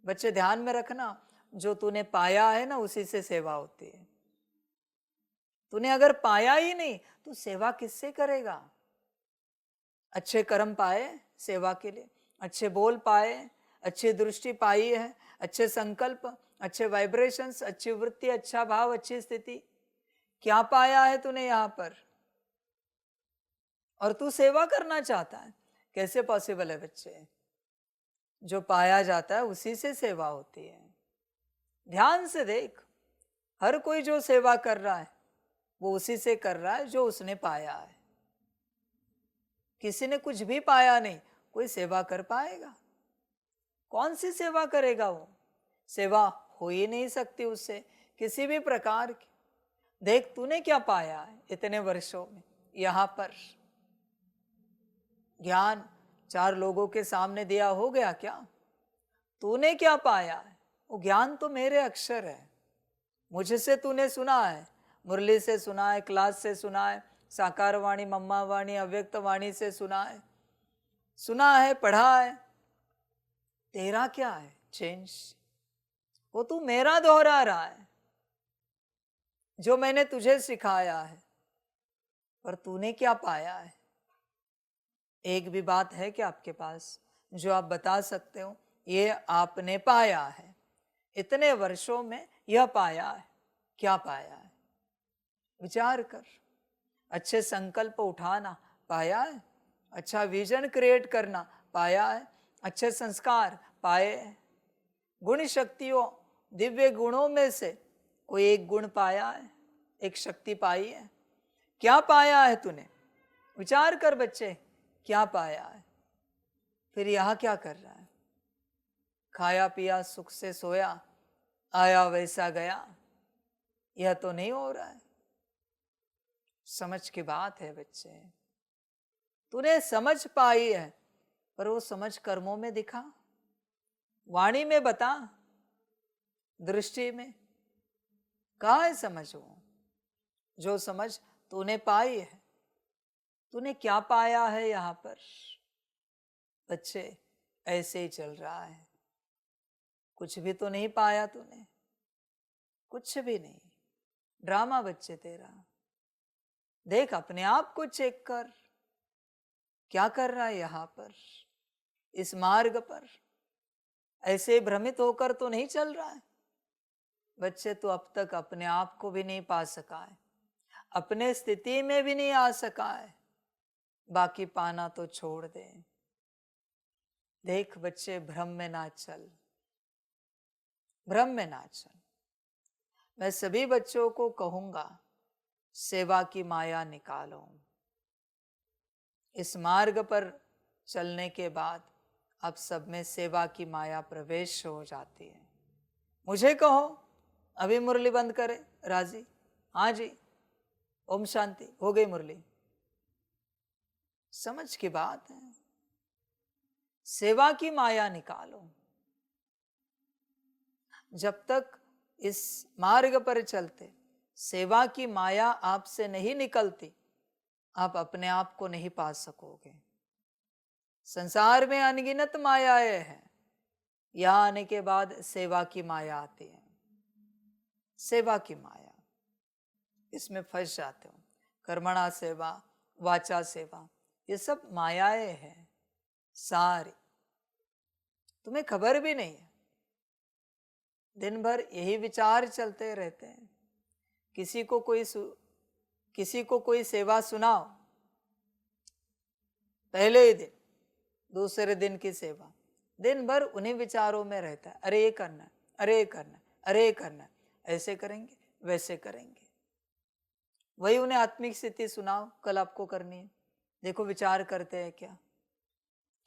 बच्चे ध्यान में रखना, जो तूने पाया है ना उसी से सेवा होती है। तूने अगर पाया ही नहीं तो सेवा किससे करेगा? अच्छे कर्म पाए सेवा के लिए, अच्छे बोल पाए, अच्छी दृष्टि पाई है, अच्छे संकल्प, अच्छे वाइब्रेशंस, अच्छी वृत्ति, अच्छा भाव, अच्छी स्थिति, क्या पाया है तूने यहाँ पर? और तू सेवा करना चाहता है, कैसे पॉसिबल है बच्चे? जो पाया जाता है उसी से सेवा होती है। ध्यान से देख, हर कोई जो सेवा कर रहा है वो उसी से कर रहा है जो उसने पाया है। किसी ने कुछ भी पाया नहीं, कोई सेवा कर पाएगा? कौन सी सेवा करेगा वो? सेवा हो ही नहीं सकती उससे किसी भी प्रकार की। देख तूने क्या पाया है इतने वर्षों में यहाँ पर? ज्ञान 4 लोगों के सामने दिया हो गया क्या? तूने क्या पाया है? वो ज्ञान तो मेरे अक्षर है, मुझसे तूने सुना है, मुरली से सुना है, क्लास से सुना है, साकार वाणी, मम्मा वाणी, अव्यक्त वाणी से सुना है, पढ़ा है। तेरा क्या है चेंज? वो तू मेरा दोहरा रहा है जो मैंने तुझे सिखाया है, पर तूने क्या पाया है? एक भी बात है क्या आपके पास जो आप बता सकते हो ये आपने पाया है, इतने वर्षों में यह पाया है? क्या पाया है? विचार कर। अच्छे संकल्प उठाना पाया है, अच्छा विजन क्रिएट करना पाया है, अच्छे संस्कार पाए हैं, गुण शक्तियों, दिव्य गुणों में से कोई एक गुण पाया है, एक शक्ति पाई है? क्या पाया है तूने? विचार कर बच्चे, क्या पाया है? फिर यहां क्या कर रहा है? खाया पिया सुख से सोया, आया वैसा गया, यह तो नहीं हो रहा है। समझ की बात है बच्चे, तूने समझ पाई है, पर वो समझ कर्मों में दिखा, वाणी में बता, दृष्टि में कहाँ है समझ? वो जो समझ तूने पाई है, तूने क्या पाया है यहाँ पर? बच्चे ऐसे ही चल रहा है, कुछ भी तो नहीं पाया तूने, कुछ भी नहीं। ड्रामा बच्चे तेरा। देख अपने आप को चेक कर, क्या कर रहा है यहाँ पर इस मार्ग पर? ऐसे भ्रमित होकर तो नहीं चल रहा है बच्चे। तो अब तक अपने आप को भी नहीं पा सका है, अपने स्थिति में भी नहीं आ सका है, बाकी पाना तो छोड़ दे। देख बच्चे, भ्रम में ना चल, भ्रम में ना चल। मैं सभी बच्चों को कहूंगा, सेवा की माया निकालो। इस मार्ग पर चलने के बाद अब सब में सेवा की माया प्रवेश हो जाती है। मुझे कहो अभी मुरली बंद करे, राजी? हाँ जी, ओम शांति, हो गई मुरली। समझ की बात है, सेवा की माया निकालो। जब तक इस मार्ग पर चलते सेवा की माया आपसे नहीं निकलती, आप अपने आप को नहीं पा सकोगे। संसार में अनगिनत मायाएं हैं, यहां आने के बाद सेवा की माया आती है। सेवा की माया, इसमें फंस जाते हो। कर्मणा सेवा, वाचा सेवा, ये सब मायाएं हैं सारी, तुम्हें खबर भी नहीं है। दिन भर यही विचार चलते रहते हैं। किसी को कोई सेवा सुनाओ, पहले ही दिन, दूसरे दिन की सेवा, दिन भर उन्हीं विचारों में रहता है। अरे ये करना है, अरे ये करना है, अरे ये करना है, ऐसे करेंगे, वैसे करेंगे। वही उन्हें आत्मिक स्थिति सुनाओ, कल आपको करनी है। देखो विचार करते हैं क्या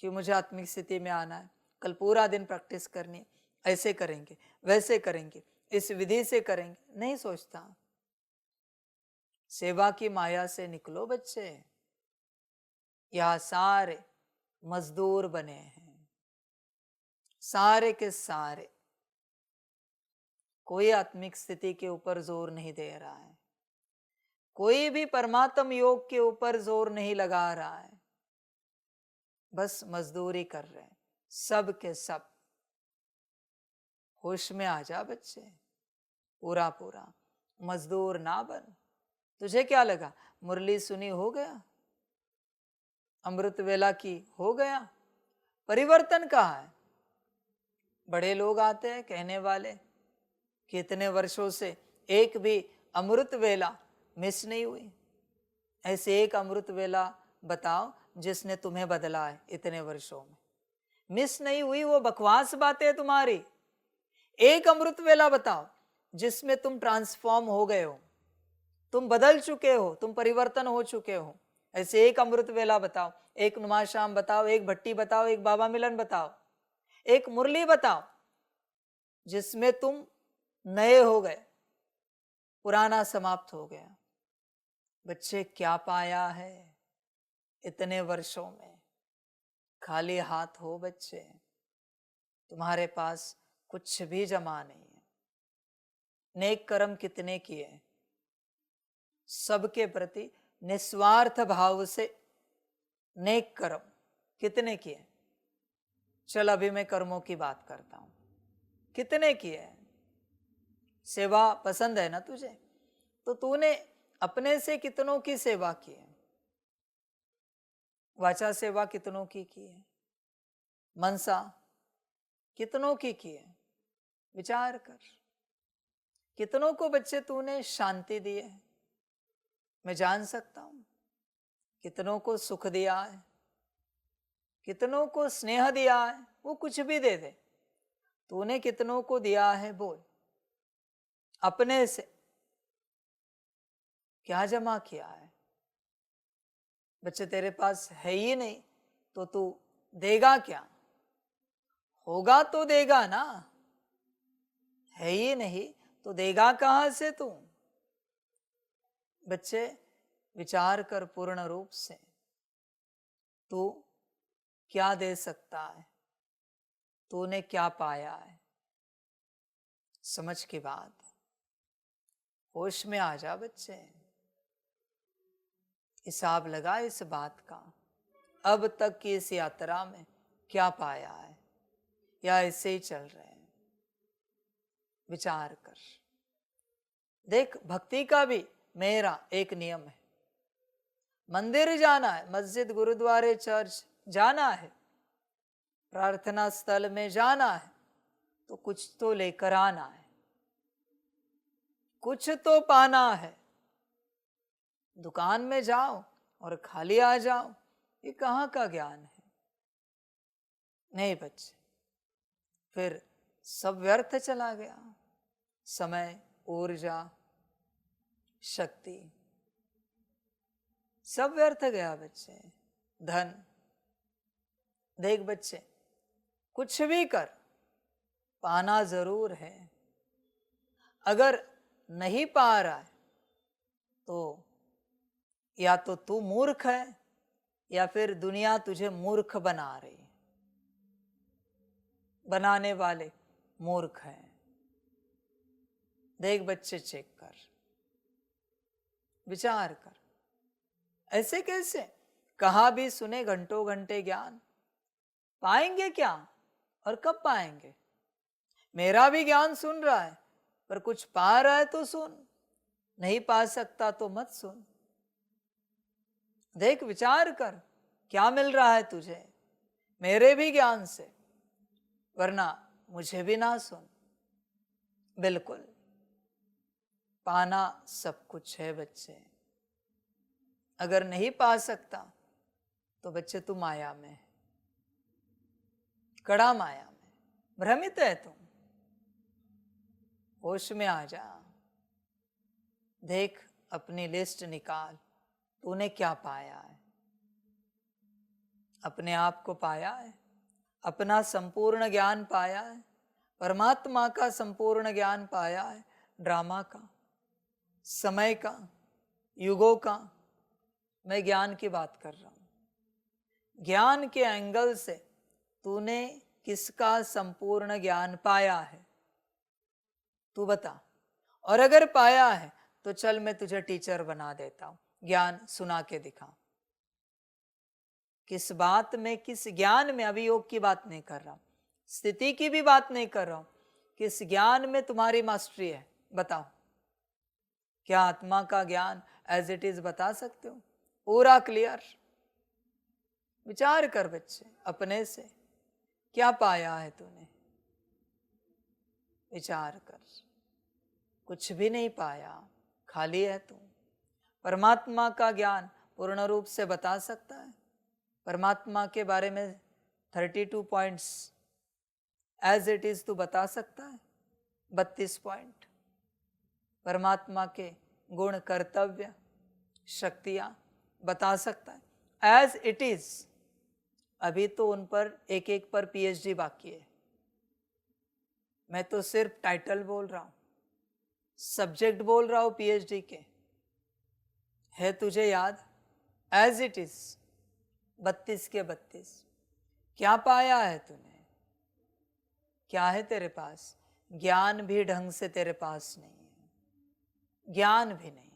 कि मुझे आत्मिक स्थिति में आना है, कल पूरा दिन प्रैक्टिस करनी है, ऐसे करेंगे, वैसे करेंगे, इस विधि से करेंगे, नहीं सोचता। सेवा की माया से निकलो बच्चे। यह सारे मजदूर बने हैं, सारे के सारे। कोई आत्मिक स्थिति के ऊपर जोर नहीं दे रहा है, कोई भी परमात्म योग के ऊपर जोर नहीं लगा रहा है, बस मजदूरी कर रहे हैं सब के सब। होश में आ जा बच्चे, पूरा पूरा मजदूर ना बन। तुझे क्या लगा मुरली सुनी हो गया, अमृत वेला की हो गया? परिवर्तन कहाँ है? बड़े लोग आते हैं कहने वाले, कितने वर्षों से एक भी अमृत वेला मिस नहीं हुई। ऐसे एक अमृत वेला बताओ जिसने तुम्हें बदला है इतने वर्षों में। मिस नहीं हुई, वो बकवास बातें है तुम्हारी। एक अमृत वेला बताओ जिसमें तुम ट्रांसफॉर्म हो गए हो, तुम बदल चुके हो, तुम परिवर्तन हो चुके हो। ऐसे एक अमृत वेला बताओ, एक नुमाशाम बताओ, एक भट्टी बताओ, एक बाबा मिलन बताओ, एक मुरली बताओ जिसमें तुम नए हो गए, पुराना समाप्त हो गया। बच्चे क्या पाया है इतने वर्षों में? खाली हाथ हो बच्चे, तुम्हारे पास कुछ भी जमा नहीं है। नेक कर्म कितने किए, सबके प्रति निस्वार्थ भाव से नेक कर्म कितने किए? चल अभी मैं कर्मों की बात करता हूं, कितने किए? सेवा पसंद है ना तुझे, तो तूने अपने से कितनों की सेवा की है? वाचा सेवा कितनों की है? मनसा कितनों की है? विचार कर। कितनों को बच्चे तूने शांति दी है? मैं जान सकता हूं। कितनों को सुख दिया है, कितनों को स्नेह दिया है, वो कुछ भी दे दे, तूने कितनों को दिया है बोल। अपने से क्या जमा किया है? बच्चे तेरे पास है ही नहीं तो तू देगा क्या? होगा तो देगा ना, है ही नहीं तो देगा कहां से तू? बच्चे विचार कर पूर्ण रूप से, तू क्या दे सकता है, तूने क्या पाया है? समझ की बात, होश में आ जा बच्चे, हिसाब लगा इस बात का। अब तक की इस यात्रा में क्या पाया है, या ऐसे ही चल रहे हैं? विचार कर। देख, भक्ति का भी मेरा एक नियम है, मंदिर जाना है, मस्जिद गुरुद्वारे चर्च जाना है, प्रार्थना स्थल में जाना है, तो कुछ तो लेकर आना है, कुछ तो पाना है। दुकान में जाओ और खाली आ जाओ, ये कहाँ का ज्ञान है? नहीं बच्चे, फिर सब व्यर्थ चला गया, समय, ऊर्जा, शक्ति सब व्यर्थ गया बच्चे, धन। देख बच्चे, कुछ भी कर, पाना जरूर है। अगर नहीं पा रहा है तो या तो तू मूर्ख है या फिर दुनिया तुझे मूर्ख बना रही है। बनाने वाले मूर्ख हैं। देख बच्चे, चेक कर, विचार कर, ऐसे कैसे? कहा भी सुने घंटों घंटे ज्ञान, पाएंगे क्या और कब पाएंगे? मेरा भी ज्ञान सुन रहा है, पर कुछ पा रहा है तो सुन, नहीं पा सकता तो मत सुन। देख, विचार कर, क्या मिल रहा है तुझे मेरे भी ज्ञान से, वरना मुझे भी ना सुन। बिल्कुल, पाना सब कुछ है बच्चे। अगर नहीं पा सकता तो बच्चे तू माया में है, कड़ा माया में भ्रमित है तुम। होश में आ जा, देख, अपनी लिस्ट निकाल, तूने क्या पाया है? अपने आप को पाया है, अपना संपूर्ण ज्ञान पाया है, परमात्मा का संपूर्ण ज्ञान पाया है, ड्रामा का, समय का, युगों का। मैं ज्ञान की बात कर रहा हूं। ज्ञान के एंगल से तूने किसका संपूर्ण ज्ञान पाया है, तू बता। और अगर पाया है तो चल, मैं तुझे टीचर बना देता हूं, ज्ञान सुना के दिखा। किस बात में, किस ज्ञान में? अभी योग की बात नहीं कर रहा हूं, स्थिति की भी बात नहीं कर रहा हूं, किस ज्ञान में तुम्हारी मास्टरी है, बताओ। क्या आत्मा का ज्ञान एज इट इज बता सकते हो? पूरा क्लियर। विचार कर बच्चे अपने से, क्या पाया है तूने? विचार कर। कुछ भी नहीं पाया, खाली है तू। परमात्मा का ज्ञान पूर्ण रूप से बता सकता है? परमात्मा के बारे में 32 पॉइंट्स एज इट इज तू बता सकता है? 32 पॉइंट परमात्मा के गुण, कर्तव्य, शक्तियां बता सकता है एज इट इज? अभी तो उन पर एक एक पर पीएचडी बाकी है। मैं तो सिर्फ टाइटल बोल रहा हूं, सब्जेक्ट बोल रहा हूं पीएचडी के। है तुझे याद? एज इट इज 32 के 32। क्या पाया है तूने? क्या है तेरे पास? ज्ञान भी ढंग से तेरे पास नहीं है, ज्ञान भी नहीं।